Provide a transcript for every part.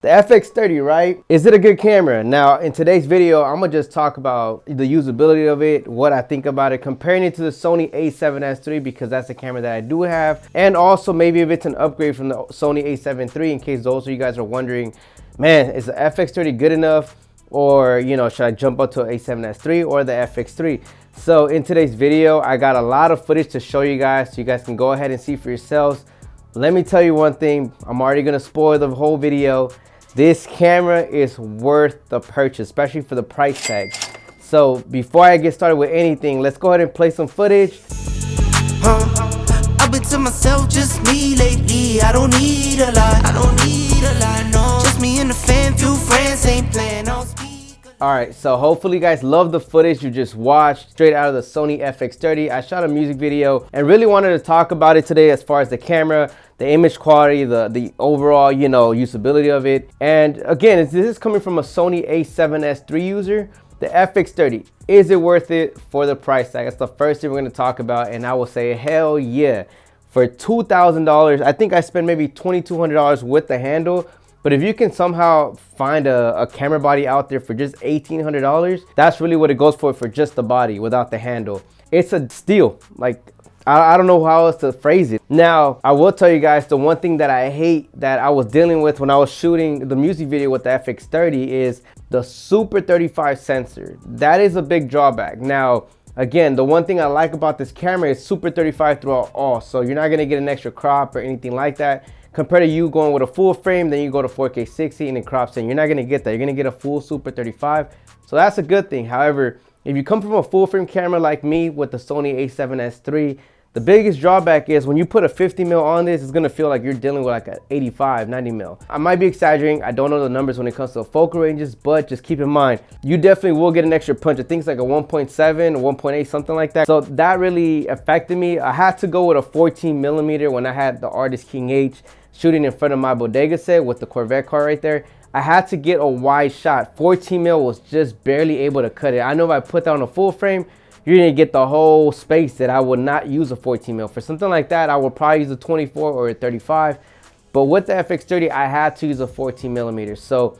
The FX30, right? Is it a good camera? Now, in today's video, I'm gonna just talk about the usability of it, what I think about it, comparing it to the Sony a7S III because that's the camera that I do have, and also maybe if it's an upgrade from the Sony a7 III in case those of you guys are wondering, man, is the FX30 good enough? Or, you know, should I jump up to an a7S III or the FX3? So in today's video, I got a lot of footage to show you guys so you guys can go ahead and see for yourselves. Let me tell you one thing, I'm already gonna spoil the whole video. This camera is worth the purchase, especially for the price tag. So before I get started with anything, let's go ahead and play some footage. I've been to myself, just me lately. I don't need a lot, no. Just me and the fam, few friends ain't playing on speaker. All right, so hopefully you guys love the footage you just watched straight out of the Sony FX30. I shot a music video and really wanted to talk about it today as far as the camera, the image quality, the overall, you know, usability of it. And again, this is coming from a Sony a7S III user. The FX30, is it worth it for the price tag? That's the first thing we're gonna talk about, and I will say hell yeah. For $2,000, I think I spent maybe $2,200 with the handle, but if you can somehow find a camera body out there for just $1,800, that's really what it goes for just the body without the handle. It's a steal. Like, I don't know how else to phrase it. Now, I will tell you guys the one thing that I hate that I was dealing with when I was shooting the music video with the FX30 is the Super 35 sensor. That is a big drawback. Now, again, the one thing I like about this camera is Super 35 throughout all. So you're not gonna get an extra crop or anything like that. Compared to you going with a full frame, then you go to 4K 60 and then crops in. You're not gonna get that. You're gonna get a full Super 35. So that's a good thing. However, if you come from a full frame camera like me with the Sony a7S III, the biggest drawback is when you put a 50mm on this, it's gonna feel like you're dealing with like an 85, 90mm. I might be exaggerating, I don't know the numbers when it comes to focal ranges, but just keep in mind, you definitely will get an extra punch. I think it's like a 1.7 or 1.8, something like that. So that really affected me. I had to go with a 14mm when I had the Artist King H shooting in front of my bodega set with the Corvette car right there. I had to get a wide shot. 14mm was just barely able to cut it. I know if I put that on a full frame, you're gonna get the whole space that I would not use a 14mm. For something like that, I would probably use a 24 or a 35. But with the FX30, I had to use a 14mm. So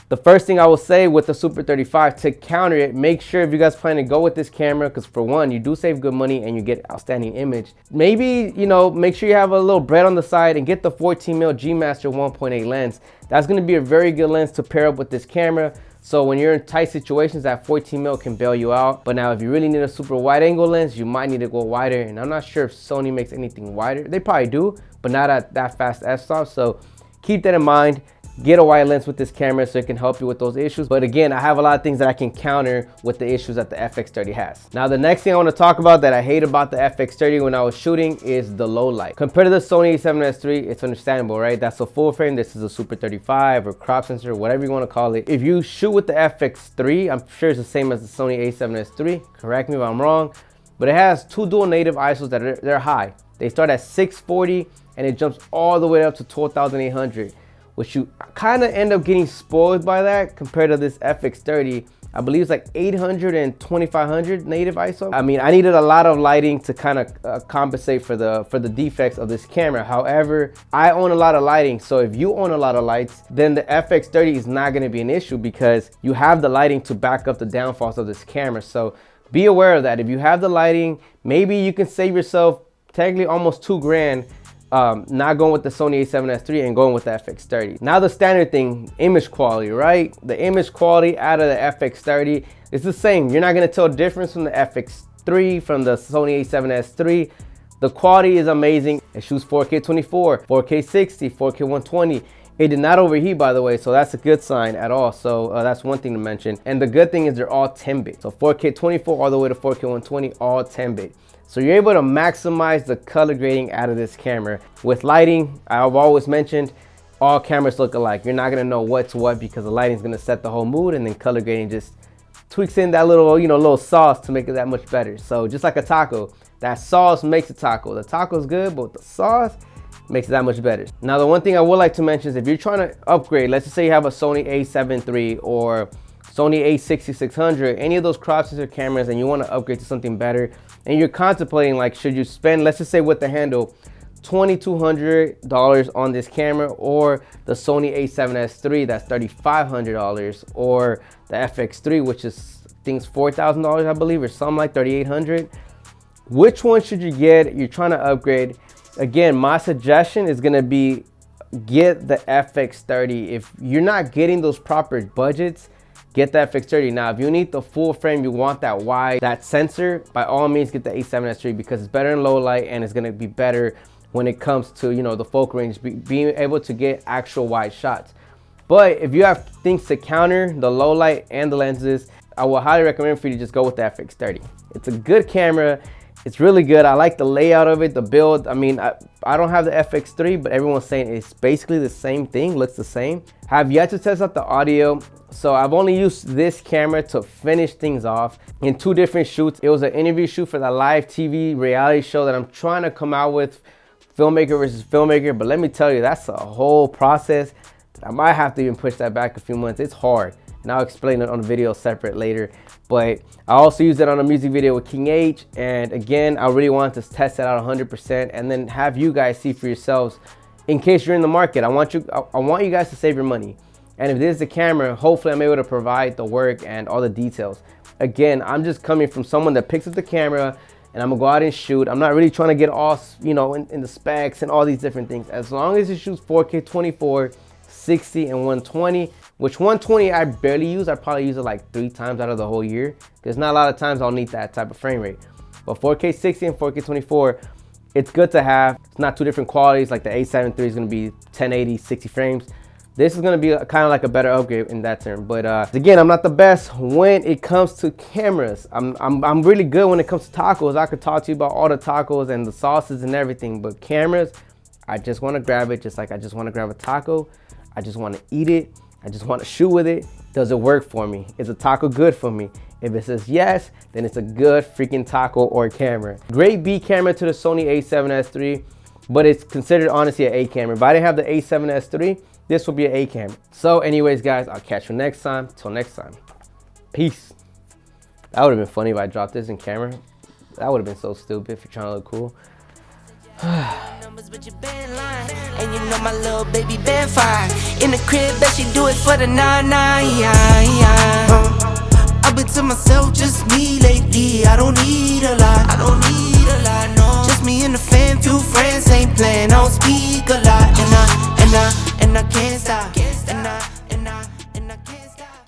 the first thing I will say with the Super 35 to counter it, make sure if you guys plan to go with this camera, because for one, you do save good money and you get outstanding image. Maybe, you know, make sure you have a little bread on the side and get the 14mm G Master 1.8 lens. That's gonna be a very good lens to pair up with this camera. So when you're in tight situations, that 14mm can bail you out. But now if you really need a super wide angle lens, you might need to go wider. And I'm not sure if Sony makes anything wider. They probably do, but not at that fast f-stop. So keep that in mind. Get a wide lens with this camera so it can help you with those issues. But again, I have a lot of things that I can counter with the issues that the FX30 has. Now, the next thing I want to talk about that I hate about the FX30 when I was shooting is the low light. Compared to the Sony a7S III, it's understandable, right? That's a full frame. This is a Super 35 or crop sensor, whatever you want to call it. If you shoot with the FX3, I'm sure it's the same as the Sony a7S III. Correct me if I'm wrong. But it has two dual native ISOs that they're high. They start at 640 and it jumps all the way up to 12,800. Which you kind of end up getting spoiled by that compared to this FX30. I believe it's like 800 and 2500 native ISO. I mean, I needed a lot of lighting to kind of compensate for the defects of this camera. However, I own a lot of lighting. So if you own a lot of lights, then the FX30 is not gonna be an issue because you have the lighting to back up the downfalls of this camera. So be aware of that. If you have the lighting, maybe you can save yourself technically almost $2,000 not going with the Sony a7S III and going with the FX30. Now the standard thing, image quality, right? The image quality out of the FX30 is the same. You're not gonna tell the difference from the FX3, from the Sony a7S III. The quality is amazing. It shoots 4K 24, 4K 60, 4K 120. It did not overheat, by the way, so that's a good sign at all. So that's one thing to mention. And the good thing is they're all 10-bit. So 4K 24 all the way to 4K 120, all 10-bit. So you're able to maximize the color grading out of this camera. With lighting, I've always mentioned, all cameras look alike. You're not gonna know what's what because the lighting is gonna set the whole mood, and then color grading just tweaks in that little, you know, little sauce to make it that much better. So just like a taco, that sauce makes a taco. The taco's good, but the sauce makes it that much better. Now, the one thing I would like to mention is if you're trying to upgrade, let's just say you have a Sony a7 III or Sony a6600, any of those crop sensor cameras, and you want to upgrade to something better, and you're contemplating like, should you spend, let's just say with the handle, $2,200 on this camera, or the Sony a7S III that's $3,500, or the FX3, which is I think it's $4,000 I believe, or something like $3,800. Which one should you get? You're trying to upgrade. Again, my suggestion is gonna be get the FX30. If you're not getting those proper budgets, get the FX30. Now, if you need the full frame, you want that wide, that sensor, by all means get the a7S III, because it's better in low light and it's gonna be better when it comes to, you know, the focal range, being able to get actual wide shots. But if you have things to counter the low light and the lenses, I will highly recommend for you to just go with the FX30. It's a good camera. It's really good. I like the layout of it, the build. I mean, I don't have the FX3, but everyone's saying it's basically the same thing, looks the same. I have yet to test out the audio, so I've only used this camera to finish things off in 2 different shoots. It was an interview shoot for the live TV reality show that I'm trying to come out with, filmmaker versus filmmaker, but let me tell you, that's a whole process. I might have to even push that back a few months. It's hard, and I'll explain it on a video separate later. But I also used it on a music video with King H, and again, I really wanted to test it out 100% and then have you guys see for yourselves in case you're in the market. I want you guys to save your money, and if this is the camera, hopefully I'm able to provide the work and all the details. Again, I'm just coming from someone that picks up the camera and I'm gonna go out and shoot. I'm not really trying to get all, you know, in the specs and all these different things. As long as it shoots 4K 24, 60 and 120, which 120 I barely use. I probably use it like 3 times out of the whole year. There's not a lot of times I'll need that type of frame rate. But 4K 60 and 4K 24, it's good to have. It's not 2 different qualities. Like the a7 III is gonna be 1080, 60 frames. This is gonna be kind of like a better upgrade in that term. But again, I'm not the best when it comes to cameras. I'm really good when it comes to tacos. I could talk to you about all the tacos and the sauces and everything, but cameras, I just wanna grab it just like I just wanna grab a taco. I just wanna eat it. I just wanna shoot with it. Does it work for me? Is a taco good for me? If it says yes, then it's a good freaking taco or camera. Great B camera to the Sony a7S III, but it's considered honestly an A camera. If I didn't have the a7S III, this would be an A camera. So anyways, guys, I'll catch you next time. Till next time, peace. That would have been funny if I dropped this in camera. That would have been so stupid if you're trying to look cool. And you know my little baby been fine. In the crib, bet she do it for the 9-9. I've been to myself, just me lately. I don't need a lot.